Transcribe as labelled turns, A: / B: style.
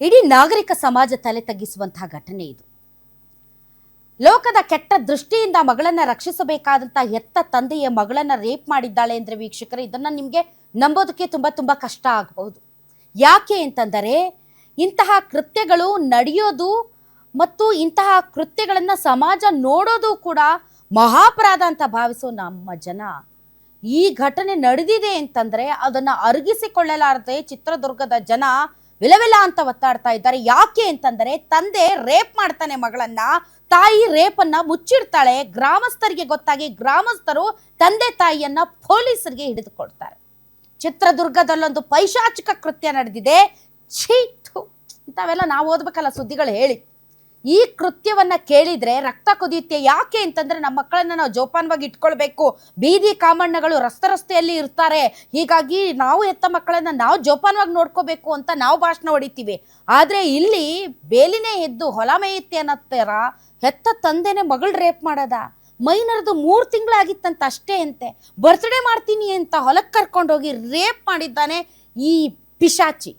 A: ಇಡೀ ನಾಗರಿಕ ಸಮಾಜ ತಲೆ ತಗ್ಗಿಸುವಂತಹ ಘಟನೆ ಇದು. ಲೋಕದ ಕೆಟ್ಟ ದೃಷ್ಟಿಯಿಂದ ಮಗಳನ್ನ ರಕ್ಷಿಸಬೇಕಾದಂತ ಹೆತ್ತ ತಂದೆಯ ಮಗಳನ್ನ ರೇಪ್ ಮಾಡಿದ್ದಾಳೆ ಅಂದ್ರೆ ವೀಕ್ಷಕರೇ, ಇದನ್ನ ನಿಮಗೆ ನಂಬೋದಕ್ಕೆ ತುಂಬಾ ಕಷ್ಟ ಆಗಬಹುದು. ಯಾಕೆ ಅಂತಂದರೆ ಇಂತಹ ಕೃತ್ಯಗಳು ನಡೆಯೋದು ಮತ್ತು ಇಂತಹ ಕೃತ್ಯಗಳನ್ನ ಸಮಾಜ ನೋಡೋದು ಕೂಡ ಮಹಾಪರಾಧ ಅಂತ ಭಾವಿಸೋ ನಮ್ಮ ಜನ ಈ ಘಟನೆ ನಡೆದಿದೆ ಅಂತಂದ್ರೆ ಅದನ್ನ ಅರಗಿಸಿಕೊಳ್ಳಲಾರದೆ ಚಿತ್ರದುರ್ಗದ ಜನ ವಿಲವಿಲ ಅಂತ ಒತ್ತಾಡ್ತಾ ಇದ್ದಾರೆ. ಯಾಕೆ ಅಂತಂದರೆ ತಂದೆ ರೇಪ್ ಮಾಡ್ತಾನೆ ಮಗಳನ್ನ, ತಾಯಿ ರೇಪನ್ನ ಮುಚ್ಚಿಡ್ತಾಳೆ. ಗ್ರಾಮಸ್ಥರಿಗೆ ಗೊತ್ತಾಗಿ ಗ್ರಾಮಸ್ಥರು ತಂದೆ ತಾಯಿಯನ್ನ ಪೊಲೀಸರಿಗೆ ಹಿಡಿದುಕೊಡ್ತಾರೆ. ಚಿತ್ರದುರ್ಗದಲ್ಲೊಂದು ಪೈಶಾಚಿಕ ಕೃತ್ಯ ನಡೆದಿದೆ. ಚೀಟು ಇಂಥವೆಲ್ಲ ನಾವು ಓದ್ಬೇಕಲ್ಲ ಸುದ್ದಿಗಳು ಹೇಳಿ. ಈ ಕೃತ್ಯವನ್ನ ಕೇಳಿದ್ರೆ ರಕ್ತ ಕುದಿಯುತ್ತೆ. ಯಾಕೆ ಅಂತಂದ್ರೆ ನಮ್ಮ ಮಕ್ಕಳನ್ನ ನಾವು ಜೋಪಾನವಾಗಿ ಇಟ್ಕೊಳ್ಬೇಕು. ಬೀದಿ ಕಾಮಣ್ಣಗಳು ರಸ್ತೆಯಲ್ಲಿ ಇರ್ತಾರೆ. ಹೀಗಾಗಿ ನಾವು ಹೆತ್ತ ಮಕ್ಕಳನ್ನ ನಾವು ಜೋಪಾನವಾಗಿ ನೋಡ್ಕೋಬೇಕು ಅಂತ ನಾವು ಭಾಷಣ ಹೊಡಿತೀವಿ. ಆದ್ರೆ ಇಲ್ಲಿ ಬೇಲಿನೇ ಎದ್ದು ಹೊಲ ಮೇಯುತ್ತೆ ಅನ್ನತ್ತರ ಹೆತ್ತ ತಂದೆನೇ ಮಗಳು ರೇಪ್ ಮಾಡೋದ. ಮೈನರ್ದು 3 ತಿಂಗಳಾಗಿತ್ತಂತ ಅಷ್ಟೇ ಅಂತೆ. ಬರ್ತ್ಡೇ ಮಾಡ್ತೀನಿ ಅಂತ ಹೊಲಕ್ಕೆ ಕರ್ಕೊಂಡೋಗಿ ರೇಪ್ ಮಾಡಿದ್ದಾನೆ ಈ ಪಿಶಾಚಿ.